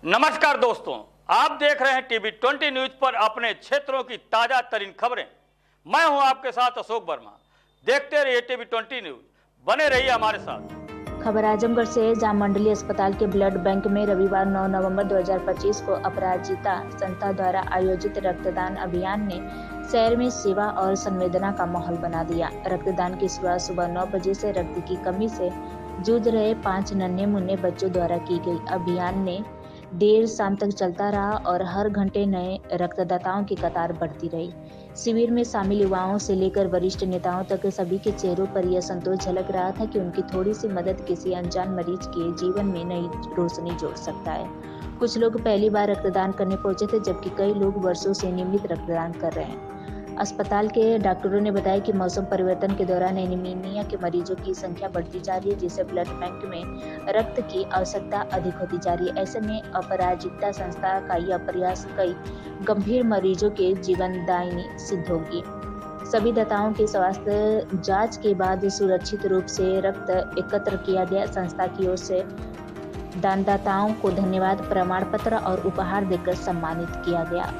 नमस्कार दोस्तों, आप देख रहे हैं टीवी 20 न्यूज पर अपने क्षेत्रों की ताजा तरीन खबरें। मैं हूं आपके साथ अशोक वर्मा। देखते रहिए टीवी 20 न्यूज, बने रहिए हमारे साथ। खबर आजमगढ़ से, जहां मंडलीय अस्पताल के ब्लड बैंक में रविवार 9 नवंबर 2025 को अपराजिता संस्था द्वारा आयोजित रक्तदान अभियान ने शहर में सेवा और संवेदना का माहौल बना दिया। रक्तदान की शुरुआत सुबह 9 बजे से रक्त की कमी से जूझ रहे 5 नन्हे मुन्ने बच्चों द्वारा की गई। अभियान ने देर शाम तक चलता रहा और हर घंटे नए रक्तदाताओं की कतार बढ़ती रही। शिविर में शामिल युवाओं से लेकर वरिष्ठ नेताओं तक सभी के चेहरों पर यह संतोष झलक रहा था कि उनकी थोड़ी सी मदद किसी अनजान मरीज के जीवन में नई रोशनी जोड़ सकता है। कुछ लोग पहली बार रक्तदान करने पहुंचे थे, जबकि कई लोग वर्षों से नियमित रक्तदान कर रहे हैं। अस्पताल के डॉक्टरों ने बताया कि मौसम परिवर्तन के दौरान एनीमिया के मरीजों की संख्या बढ़ती जा रही है, जिससे ब्लड बैंक में रक्त की आवश्यकता अधिक होती जा रही है। ऐसे में अपराजिता संस्था का यह प्रयास कई गंभीर मरीजों के जीवनदायिनी सिद्ध होगी। सभी दाताओं के स्वास्थ्य जांच के बाद सुरक्षित रूप से रक्त एकत्र किया गया। संस्था की ओर से दानदाताओं को धन्यवाद प्रमाण पत्र और उपहार देकर सम्मानित किया गया।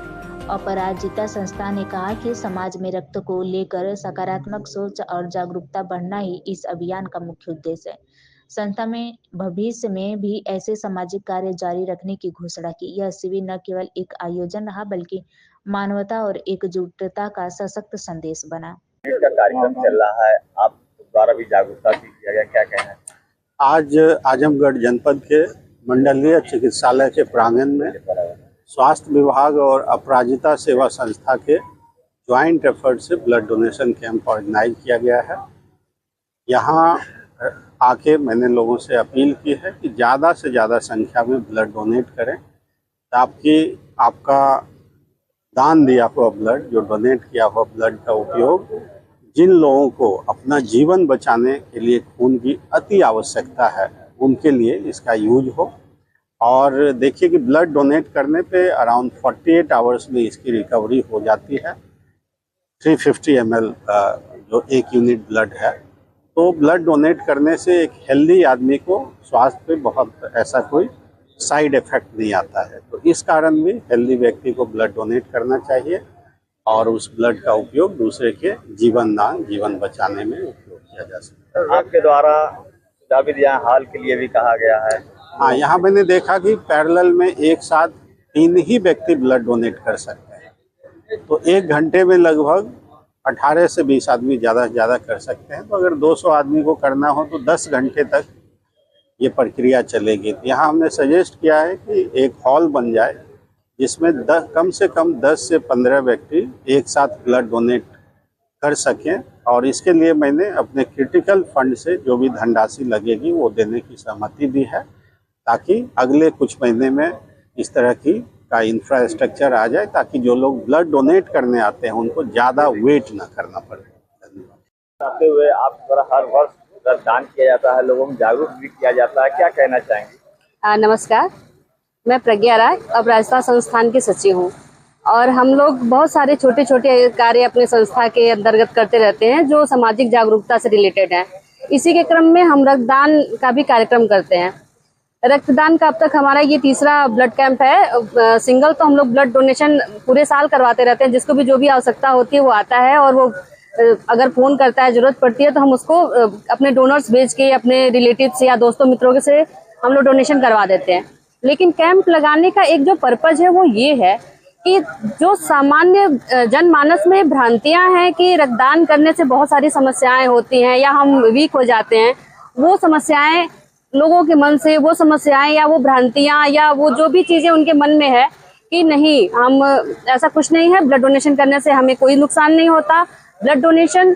अपराजिता संस्था ने कहा कि समाज में रक्त को लेकर सकारात्मक सोच और जागरूकता बढ़ना ही इस अभियान का मुख्य उद्देश्य है। संस्था में भविष्य में भी ऐसे सामाजिक कार्य जारी रखने की घोषणा की। यह शिविर न केवल एक आयोजन रहा, बल्कि मानवता और एकजुटता का सशक्त संदेश बना। का कार्यक्रम चल रहा है, आप द्वारा भी जागरूकता किया गया, क्या कहना है? आज आजमगढ़ जनपद के मंडलीय चिकित्सालय के प्रांगण में स्वास्थ्य विभाग और अपराजिता सेवा संस्था के ज्वाइंट एफर्ट से ब्लड डोनेशन कैंप ऑर्गेनाइज किया गया है। यहाँ आके मैंने लोगों से अपील की है कि ज़्यादा से ज़्यादा संख्या में ब्लड डोनेट करें, ताकि आपका दान दिया हुआ ब्लड, जो डोनेट किया हुआ ब्लड का उपयोग जिन लोगों को अपना जीवन बचाने के लिए खून की अति आवश्यकता है, उनके लिए इसका यूज हो। और देखिए कि ब्लड डोनेट करने पे अराउंड 48 आवर्स में इसकी रिकवरी हो जाती है। 350 ml जो एक यूनिट ब्लड है, तो ब्लड डोनेट करने से एक हेल्दी आदमी को स्वास्थ्य पे बहुत ऐसा कोई साइड इफेक्ट नहीं आता है। तो इस कारण भी हेल्दी व्यक्ति को ब्लड डोनेट करना चाहिए और उस ब्लड का उपयोग दूसरे के जीवन बचाने में उपयोग किया जा सकता है। आपके द्वारा हाल के लिए भी कहा गया है। हाँ, यहाँ मैंने देखा कि पैरेलल में एक साथ 3 ही व्यक्ति ब्लड डोनेट कर सकते हैं, तो 1 घंटे में लगभग 18 से 20 आदमी ज़्यादा से ज़्यादा कर सकते हैं। तो अगर 200 आदमी को करना हो तो 10 घंटे तक ये प्रक्रिया चलेगी। तो यहाँ हमने सजेस्ट किया है कि एक हॉल बन जाए, जिसमें कम से कम 10 से 15 व्यक्ति एक साथ ब्लड डोनेट कर सकें। और इसके लिए मैंने अपने क्रिटिकल फंड से जो भी धनराशि लगेगी वो देने की सहमति दी है, ताकि अगले कुछ महीने में इस तरह का इंफ्रास्ट्रक्चर आ जाए, ताकि जो लोग ब्लड डोनेट करने आते हैं उनको ज़्यादा वेट ना करना पड़े। धन्यवाद। आते हुए आप द्वारा हर वर्ष ब्लड दान किया जाता है, लोगों को जागरूक भी किया जाता है, क्या कहना चाहेंगे? नमस्कार, मैं प्रज्ञा राय अपराजिता संस्थान की सचिव हूँ और हम लोग बहुत सारे छोटे छोटे कार्य अपने संस्था के अंतर्गत करते रहते हैं जो सामाजिक जागरूकता से रिलेटेड हैं। इसी के क्रम में हम रक्तदान का भी कार्यक्रम करते हैं। रक्तदान का अब तक हमारा ये 3रा ब्लड कैंप है। सिंगल तो हम लोग ब्लड डोनेशन पूरे साल करवाते रहते हैं, जिसको भी जो भी आवश्यकता होती है वो आता है और वो अगर फ़ोन करता है, ज़रूरत पड़ती है तो हम उसको अपने डोनर्स भेज के अपने रिलेटिव्स या दोस्तों मित्रों से हम लोग डोनेशन करवा देते हैं। लेकिन कैंप लगाने का एक जो पर्पज़ है वो ये है कि जो सामान्य जनमानस में भ्रांतियां हैं कि रक्तदान करने से बहुत सारी समस्याएं होती हैं या हम वीक हो जाते हैं, वो समस्याएं लोगों के मन से, वो समस्याएं या वो भ्रांतियां या वो जो भी चीज़ें उनके मन में है कि नहीं, हम ऐसा कुछ नहीं है, ब्लड डोनेशन करने से हमें कोई नुकसान नहीं होता। ब्लड डोनेशन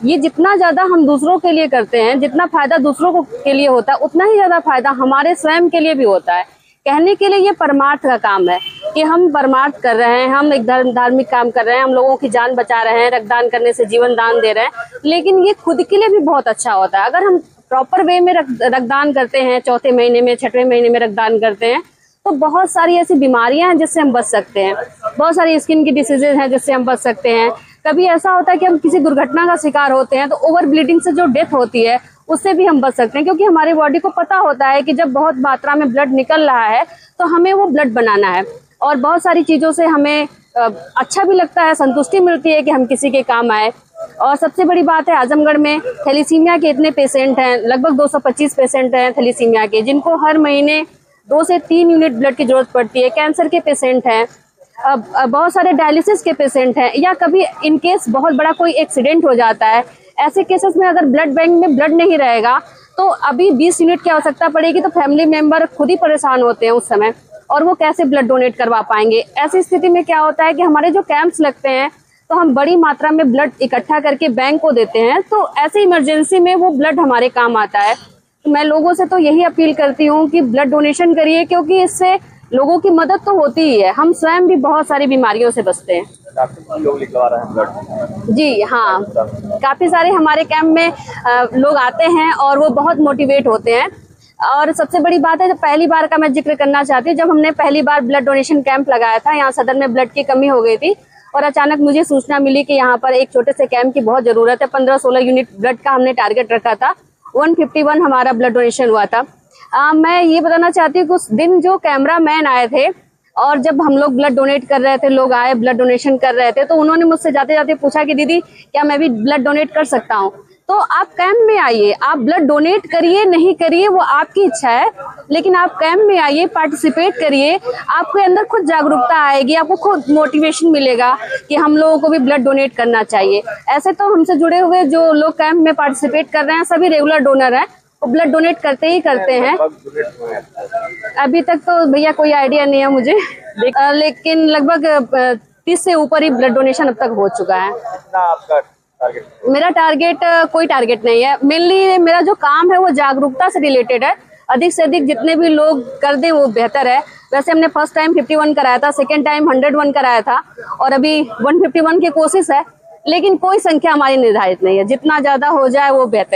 ये जितना ज़्यादा हम दूसरों के लिए करते हैं, जितना फ़ायदा दूसरों को के लिए होता है, उतना ही ज़्यादा फ़ायदा हमारे स्वयं के लिए भी होता है। कहने के लिए ये परमार्थ का काम है कि हम परमार्थ कर रहे हैं, हम एक धार्मिक काम कर रहे हैं, हम लोगों की जान बचा रहे हैं, रक्तदान करने से जीवन दान दे रहे हैं, लेकिन ये खुद के लिए भी बहुत अच्छा होता है। अगर हम प्रॉपर वे में रक्तदान करते हैं, 4थे महीने में, 6वें महीने में रक्तदान करते हैं, तो बहुत सारी ऐसी बीमारियां हैं जिससे हम बच सकते हैं। बहुत सारी स्किन की डिसीजेज हैं जिससे हम बच सकते हैं। कभी ऐसा होता है कि हम किसी दुर्घटना का शिकार होते हैं तो ओवर ब्लीडिंग से जो डेथ होती है उससे भी हम बच सकते हैं, क्योंकि हमारी बॉडी को पता होता है कि जब बहुत मात्रा में ब्लड निकल रहा है तो हमें वो ब्लड बनाना है। और बहुत सारी चीज़ों से हमें अच्छा भी लगता है, संतुष्टि मिलती है कि हम किसी के काम आए। और सबसे बड़ी बात है, आजमगढ़ में थैलीसीमिया के इतने पेशेंट हैं, लगभग 225 पेशेंट हैं थैलीसीमिया के, जिनको हर महीने 2 से 3 यूनिट ब्लड की जरूरत पड़ती है। कैंसर के पेशेंट हैं, बहुत सारे डायलिसिस के पेशेंट हैं, या कभी इन केस बहुत बड़ा कोई एक्सीडेंट हो जाता है। ऐसे केसेस में अगर ब्लड बैंक में ब्लड नहीं रहेगा तो अभी 20 यूनिट की आवश्यकता पड़ेगी, तो फैमिली मेंबर खुद ही परेशान होते हैं उस समय, और वो कैसे ब्लड डोनेट करवा पाएंगे। ऐसी स्थिति में क्या होता है कि हमारे जो कैंप्स लगते हैं तो हम बड़ी मात्रा में ब्लड इकट्ठा करके बैंक को देते हैं, तो ऐसे इमरजेंसी में वो ब्लड हमारे काम आता है। तो मैं लोगों से तो यही अपील करती हूँ कि ब्लड डोनेशन करिए, क्योंकि इससे लोगों की मदद तो होती ही है, हम स्वयं भी बहुत सारी बीमारियों से बचते हैं। काफी लोग लिखवा रहे हैं ब्लड। जी हाँ, काफी सारे हमारे कैंप में लोग आते हैं और वो बहुत मोटिवेट होते हैं। और सबसे बड़ी बात है, जब पहली बार का मैं जिक्र करना चाहती हूँ, जब हमने पहली बार ब्लड डोनेशन कैंप लगाया था, यहाँ सदर में ब्लड की कमी हो गई थी और अचानक मुझे सूचना मिली कि यहाँ पर एक छोटे से कैंप की बहुत जरूरत है। 15-16 यूनिट ब्लड का हमने टारगेट रखा था, 151 हमारा ब्लड डोनेशन हुआ था। मैं ये बताना चाहती हूँ कि उस दिन जो कैमरा मैन आए थे और जब हम लोग ब्लड डोनेट कर रहे थे, लोग आए ब्लड डोनेशन कर रहे थे, तो उन्होंने मुझसे जाते जाते पूछा कि दीदी क्या मैं भी ब्लड डोनेट कर सकता हूँ। तो आप कैंप में आइए, आप ब्लड डोनेट करिए नहीं करिए वो आपकी इच्छा है, लेकिन आप कैंप में आइए, पार्टिसिपेट करिए, आपके अंदर खुद जागरूकता आएगी, आपको खुद मोटिवेशन मिलेगा कि हम लोगों को भी ब्लड डोनेट करना चाहिए। ऐसे तो हमसे जुड़े हुए जो लोग कैंप में पार्टिसिपेट कर रहे हैं सभी रेगुलर डोनर हैं, वो ब्लड डोनेट करते ही करते हैं। अभी तक तो भैया कोई आइडिया नहीं है मुझे, लेकिन लगभग 30 से ऊपर ही ब्लड डोनेशन अब तक हो चुका है। आपका टारगेट? मेरा टारगेट कोई टारगेट नहीं है, मेनली मेरा जो काम है वो जागरूकता से रिलेटेड है। अधिक से अधिक जितने भी लोग कर दें वो बेहतर है। वैसे हमने फर्स्ट टाइम 51 कराया था, सेकेंड टाइम 101 कराया था और अभी 151 की कोशिश है, लेकिन कोई संख्या हमारी निर्धारित नहीं है, जितना ज्यादा हो जाए वो बेहतर।